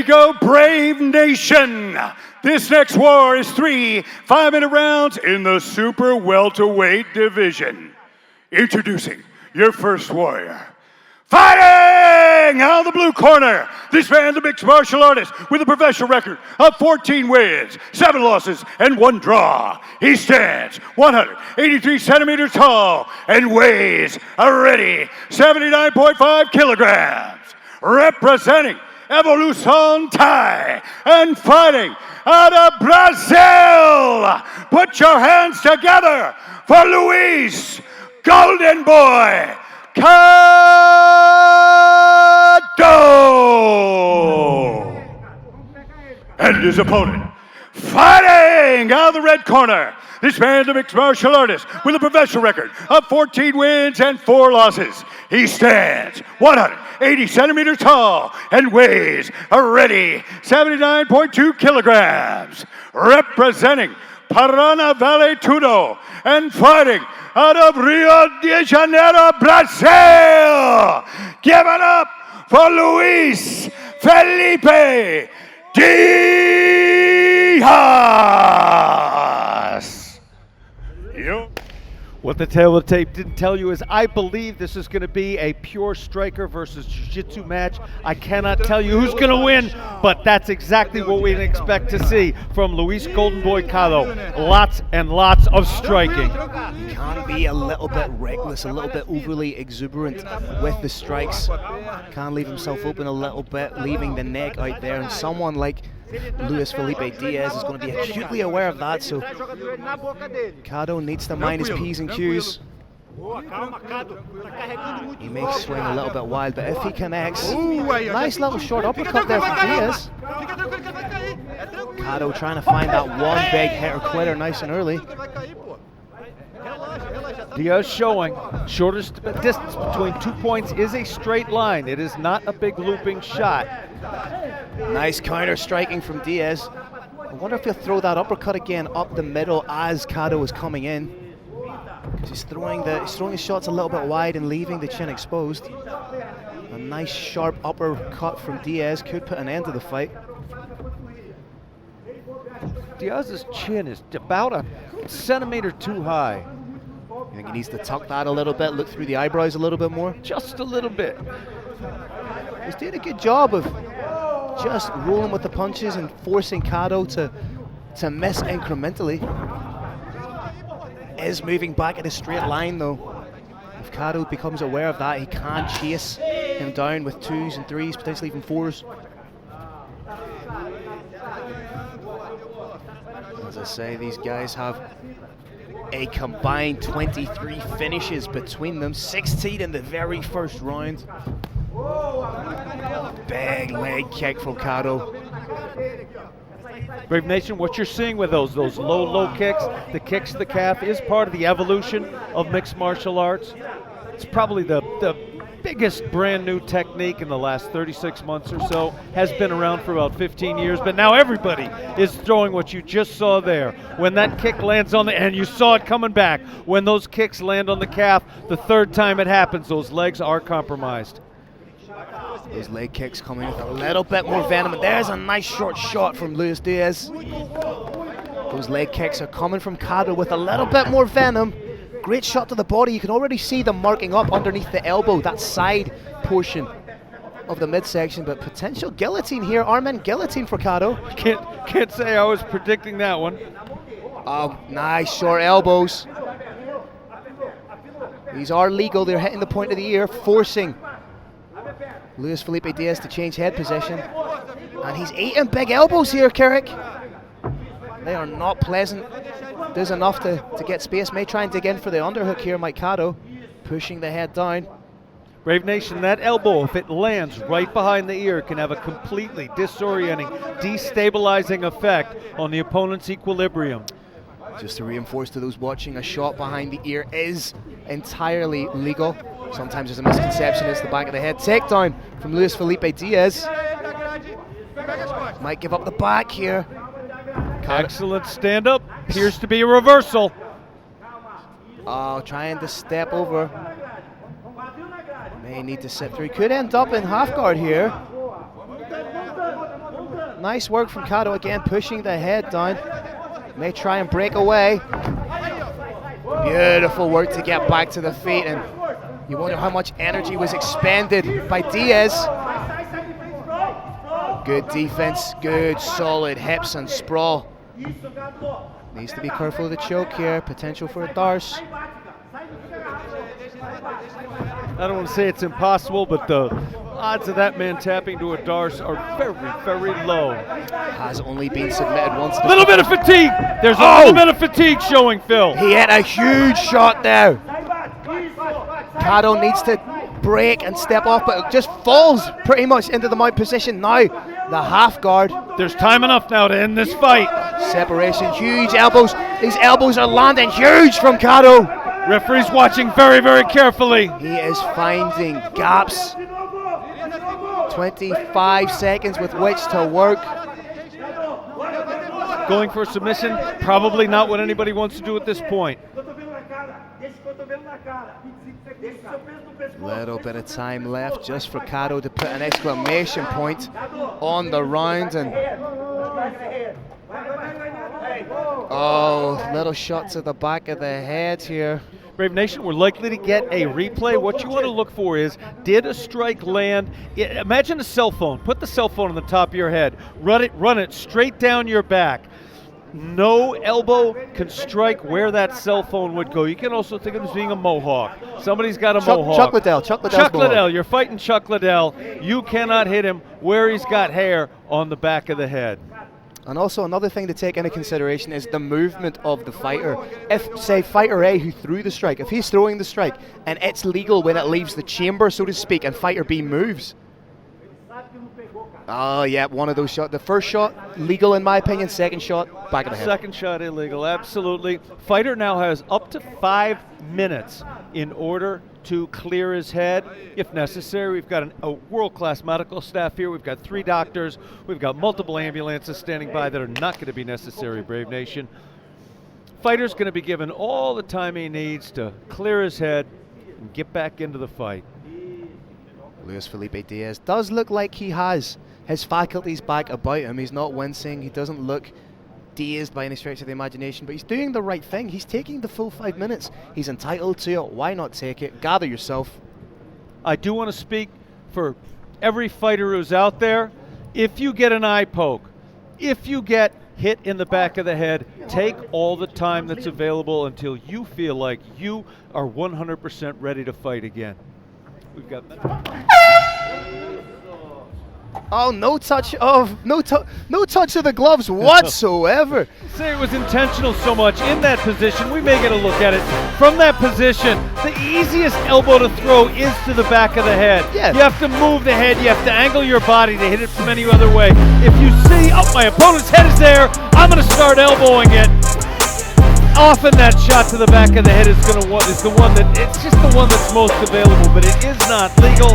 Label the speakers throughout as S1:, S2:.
S1: go, Brave Nation. This next war is 3 5-minute rounds in the super welterweight division. Introducing your first warrior. Fighting out of the blue corner, this man, the mixed martial artist with a professional record of 14 wins, 7 losses, and 1 draw. He stands 183 centimeters tall and weighs a ready 79.5 kilograms. Representing Evolution Thai and fighting out of Brazil. Put your hands together for Luiz Golden Boy Cado! And his opponent, fighting out of the red corner, this man, the mixed martial artist with a professional record of 14 wins and 4 losses. He stands 180 centimeters tall and weighs a ready 79.2 kilograms. Representing Parana Vale Tudo and fighting out of Rio de Janeiro, Brazil. Give it up for Luiz Felipe Diaz.
S2: What the tail of the tape didn't tell you is I believe this is going to be a pure striker versus jiu-jitsu match. I cannot tell you who's going to win, but that's exactly what we expect to see from Luiz Golden Boy Cado. Lots and lots of striking.
S3: He can be a little bit reckless, a little bit overly exuberant with the strikes. Can leave himself open a little bit, leaving the neck out there, and someone like Luiz Felipe Diaz is going to be acutely aware of that, so Cado needs to mind his P's and Q's. He may swing a little bit wild, but if he connects, nice little short uppercut there from Diaz. Cado trying to find that one big hit or quitter nice and early.
S2: Diaz showing shortest distance between 2 points is a straight line. It is not a big looping shot.
S3: Nice counter striking from Diaz. I wonder if he'll throw that uppercut again up the middle as Cado is coming in. Because he's throwing his shots a little bit wide and leaving the chin exposed. A nice sharp uppercut from Diaz could put an end to the fight.
S2: Diaz's chin is about a centimeter too high.
S3: I think he needs to tuck that a little bit, look through the eyebrows a little bit more.
S2: Just a little bit.
S3: He's doing a good job of just rolling with the punches and forcing Cado to miss incrementally. Is moving back in a straight line though. If Cado becomes aware of that, he can chase him down with 2s and 3s, potentially even 4s. As I say, these guys have a combined 23 finishes between them, 16 in the very first round. Big leg kick from Cado.
S2: Brave Nation, what you're seeing with those low kicks, the kicks to the calf, is part of the evolution of mixed martial arts. It's probably the biggest brand new technique in the last 36 months or so. Has been around for about 15 years, but now everybody is throwing what you just saw there. When that kick lands on the, and you saw it coming back, when those kicks land on the calf, the third time it happens, those legs are compromised.
S3: Those leg kicks coming with a little bit more venom, and there's a nice short shot from Luiz Diaz. Those leg kicks are coming from Cado with a little bit more venom. Great shot to the body. You can already see them marking up underneath the elbow, that side portion of the midsection, but potential guillotine here, arm-in guillotine for Cado.
S2: Can't say I was predicting that one.
S3: Oh, nice short elbows. These are legal. They're hitting the point of the ear, forcing Luiz Felipe Diaz to change head position. And he's eating big elbows here, Carrick. They are not pleasant. There's enough to get space. May try and dig in for the underhook here, Mike Cado, pushing the head down.
S2: Brave Nation, that elbow, if it lands right behind the ear, can have a completely disorienting, destabilizing effect on the opponent's equilibrium.
S3: Just to reinforce to those watching, a shot behind the ear is entirely legal. Sometimes there's a misconception, it's the back of the head. Takedown from Luiz Felipe Diaz. Might give up the back here.
S2: Excellent stand-up. Appears to be a reversal.
S3: Oh, trying to step over. May need to sit through. Could end up in half guard here. Nice work from Cado again, pushing the head down. May try and break away. Beautiful work to get back to the feet, and you wonder how much energy was expended by Diaz. Good defense, good solid hips and sprawl. Needs to be careful of the choke here, potential for a Darce.
S2: I don't want to say it's impossible, but the odds of that man tapping to a Darce are very, very low.
S3: Has only been submitted once.
S2: A little bit of fatigue. There's a little bit of fatigue showing, Phil.
S3: He hit a huge shot there. Cado needs to break and step off, but it just falls pretty much into the mount position now. The half guard.
S2: There's time enough now to end this fight.
S3: Separation, huge elbows. These elbows are landing huge from Cado.
S2: Referee's watching very, very carefully.
S3: He is finding gaps. 25 seconds with which to work.
S2: Going for a submission, probably not what anybody wants to do at this point.
S3: Little bit of time left just for Cado to put an exclamation point on the round, and little shot to the back of the head here.
S2: Brave Nation, we're likely to get a replay. What you want to look for is, did a strike land? Imagine a cell phone. Put the cell phone on the top of your head. Run it straight down your back. No elbow can strike where that cell phone would go. You can also think of it as being a mohawk. Somebody's got a mohawk.
S3: Chuck Liddell.
S2: You're fighting Chuck Liddell. You cannot hit him where he's got hair on the back of the head.
S3: And also another thing to take into consideration is the movement of the fighter. If, say, fighter A who threw the strike, if he's throwing the strike and it's legal when it leaves the chamber, so to speak, and fighter B moves. Oh, yeah, one of those shots. The first shot, legal in my opinion. Second shot, back of the head.
S2: Second shot, illegal, absolutely. Fighter now has up to 5 minutes in order to clear his head, if necessary. We've got a world-class medical staff here. We've got 3 doctors. We've got multiple ambulances standing by that are not going to be necessary, Brave Nation. Fighter's going to be given all the time he needs to clear his head and get back into the fight.
S3: Luiz Felipe Diaz does look like he has his faculties back about him. He's not wincing. He doesn't look dazed by any stretch of the imagination, but he's doing the right thing. He's taking the full 5 minutes. He's entitled to it. Why not take it? Gather yourself.
S2: I do want to speak for every fighter who's out there. If you get an eye poke, if you get hit in the back of the head, take all the time that's available until you feel like you are 100% ready to fight again. We've got
S3: Oh, no touch of the gloves whatsoever.
S2: Say it was intentional so much in that position. We may get a look at it from that position. The easiest elbow to throw is to the back of the head.
S3: Yeah.
S2: You have to move the head. You have to angle your body to hit it from any other way. If you see, oh, my opponent's head is there, I'm going to start elbowing it. Often that shot to the back of the head is the one that, it's just the one that's most available, but it is not legal.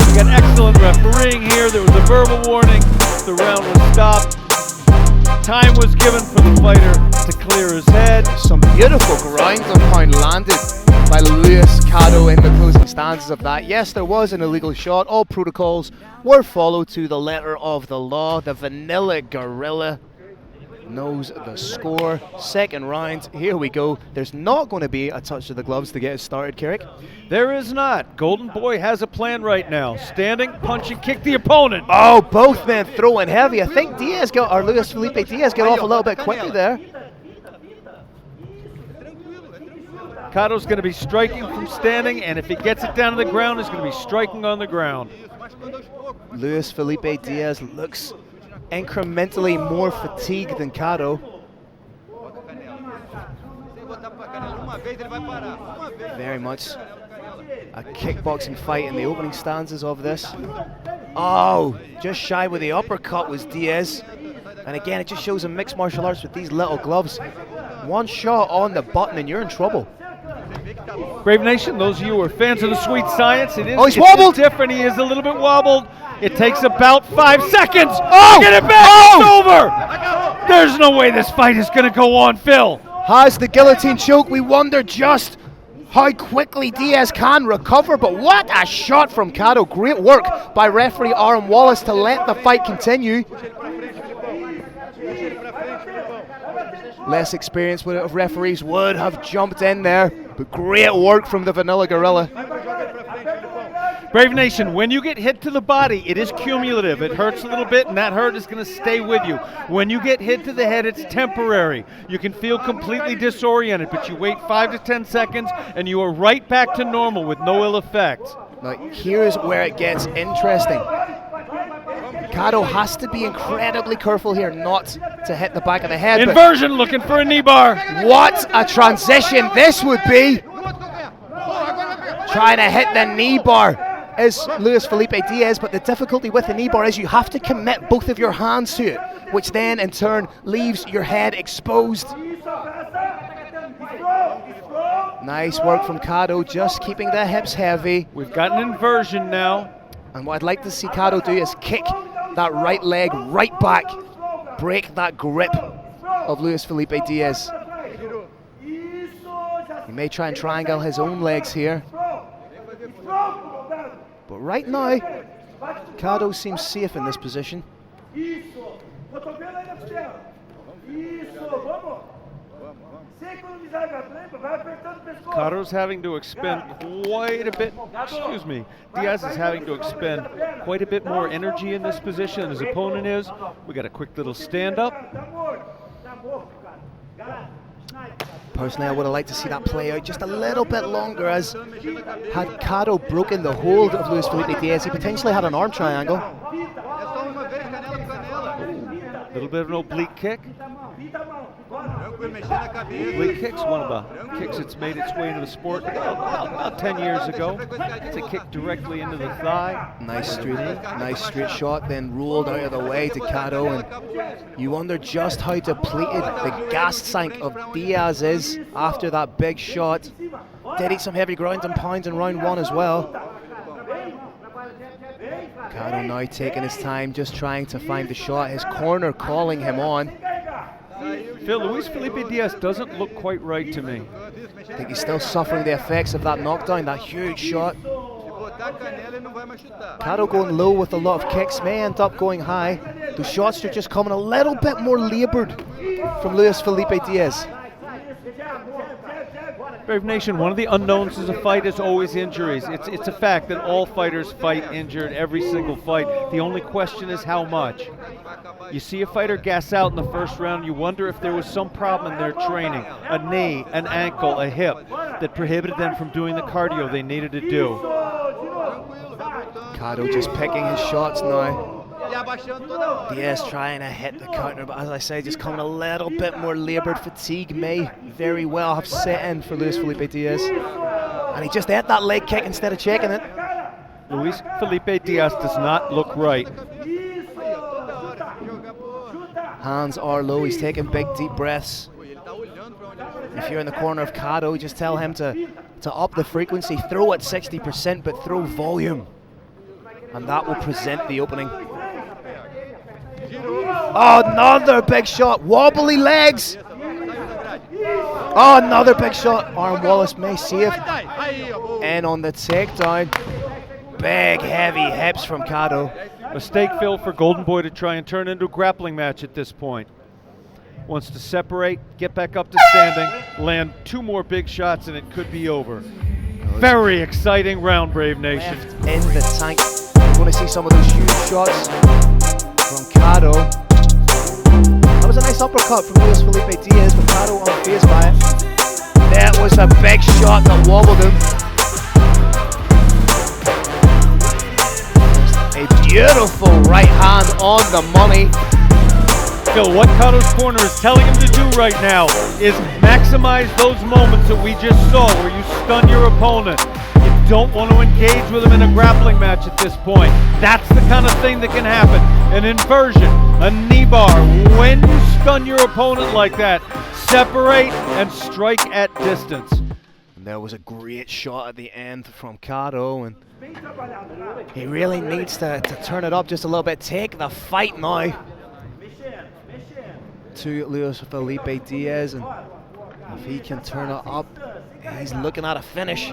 S2: We got excellent refereeing here. There was a verbal warning. The round was stopped. Time was given for the fighter to clear his head.
S3: Some beautiful ground and pound landed by Luiz Cado in the closing stanzas of that. Yes, there was an illegal shot. All protocols were followed to the letter of the law. The vanilla gorilla knows the score. Second round, here we go. There's not going to be a touch of the gloves to get us started, Carrick.
S2: There is not. Golden Boy has a plan right now. Standing, punch, and kick the opponent.
S3: Oh, both men throwing heavy. I think Luiz Felipe Diaz got off a little bit quickly there.
S2: Cado's going to be striking from standing, and if he gets it down to the ground, he's going to be striking on the ground.
S3: Luiz Felipe Diaz looks incrementally more fatigued than Cado. Very much a kickboxing fight in the opening stanzas of this. Oh, just shy with the uppercut was Diaz. And again, it just shows in mixed martial arts with these little gloves. One shot on the button and you're in trouble.
S2: Brave Nation, those of you who are fans of the sweet science,
S3: he's wobbled!
S2: Different. He is a little bit wobbled. It takes about 5 seconds.
S3: Oh!
S2: Get it back! It's over! There's no way this fight is going to go on, Phil.
S3: Has the guillotine choke. We wonder just how quickly Diaz can recover, but what a shot from Cado. Great work by referee Aaron Wallace to let the fight continue. Less experienced of referees would have jumped in there, but great work from the Vanilla Gorilla.
S2: Brave Nation, when you get hit to the body, it is cumulative. It hurts a little bit, and that hurt is going to stay with you. When you get hit to the head, it's temporary. You can feel completely disoriented, but you wait 5 to 10 seconds, and you are right back to normal with no ill effects.
S3: Now, here's where it gets interesting. Cado has to be incredibly careful here not to hit the back of the head.
S2: Inversion, looking for a knee bar.
S3: What a transition this would be. Trying to hit the knee bar is Luiz Felipe Diaz, but the difficulty with the knee bar is you have to commit both of your hands to it, which then in turn leaves your head exposed. Nice work from Cado, just keeping the hips heavy.
S2: We've got an inversion now.
S3: And what I'd like to see Cado do is kick that right leg right back, break that grip of Luiz Felipe Diaz. He may try and triangle his own legs here. But right now, Cado seems safe in this position.
S2: Cado's having to expend quite a bit, Diaz is having to expend quite a bit more energy in this position than his opponent is. We got a quick little stand up.
S3: Personally, I would have liked to see that play out just a little bit longer, as had Cado broken the hold of Luiz Felipe Diaz, he potentially had an arm triangle.
S2: A little bit of an oblique kick. Oblique kick's one of the kicks that's made its way into the sport about 10 years ago. It's a kick directly into the thigh.
S3: Nice straight shot, then rolled out of the way to Cado, and you wonder just how depleted the gas tank of Diaz is after that big shot. Did eat some heavy ground and pounds in round one as well. Cado now taking his time, just trying to find the shot. His corner calling him on.
S2: Phil, Luiz Felipe Diaz doesn't look quite right to me.
S3: I think he's still suffering the effects of that knockdown, that huge shot. Cado going low with a lot of kicks, may end up going high. The shots are just coming a little bit more laboured from Luiz Felipe Diaz.
S2: Brave Nation, one of the unknowns in a fight is always injuries. It's a fact that all fighters fight injured every single fight. The only question is how much. You see a fighter gas out in the first round, you wonder if there was some problem in their training, a knee, an ankle, a hip, that prohibited them from doing the cardio they needed to do.
S3: Cado just picking his shots now. Diaz trying to hit the counter, but as I say, just coming a little bit more laboured. Fatigue may very well have set in for Luiz Felipe Diaz. And he just ate that leg kick instead of checking it.
S2: Luiz Felipe Diaz does not look right.
S3: Hands are low, he's taking big deep breaths. If you're in the corner of Cado, just tell him to up the frequency, throw at 60%, but throw volume. And that will present the opening. Oh, another big shot, wobbly legs. Oh, another big shot. Aaron Wallace may save. And on the takedown, big heavy hips from Cado.
S2: Mistake, Phil, for Golden Boy to try and turn into a grappling match at this point. Wants to separate, get back up to standing, land two more big shots, and it could be over. Very exciting round, Brave Nation.
S3: Left in the tank. We're going to see some of those huge shots from Cado. That was a nice uppercut from Luiz Felipe Diaz, but Cado unfazed by it. That was a big shot that wobbled him. A beautiful right hand on the money.
S2: Phil, what Cado's corner is telling him to do right now is maximize those moments that we just saw where you stun your opponent. You don't want to engage with him in a grappling match at this point. That's the kind of thing that can happen. An inversion, a knee bar. When you stun your opponent like that, separate and strike at distance.
S3: And there was a great shot at the end from Cado, and he really needs to turn it up just a little bit. Take the fight now to Luiz Felipe Diaz, and if he can turn it up, he's looking at a finish.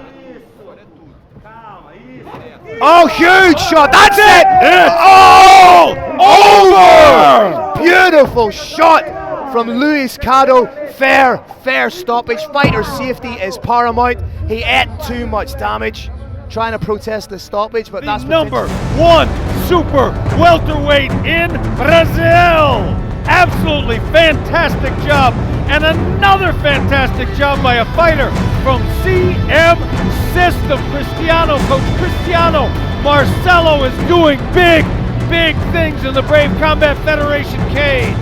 S3: Oh, huge shot! That's it!
S2: It's all over!
S3: Beautiful shot from Luiz Cado. Fair stoppage. Fighter safety is paramount. He ate too much damage trying to protest the stoppage, but that's
S2: number one super welterweight in Brazil. Absolutely fantastic job, and another fantastic job by a fighter from CM System. Coach Cristiano Marcelo is doing big things in the Brave Combat Federation cage.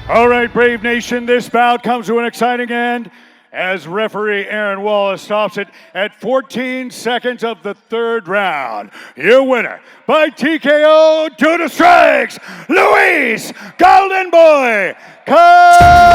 S1: All right, Brave Nation, this bout comes to an exciting end as referee Aaron Wallace stops it at 14 seconds of the third round. Your winner by TKO to the strikes, Luiz Golden Boy Cado.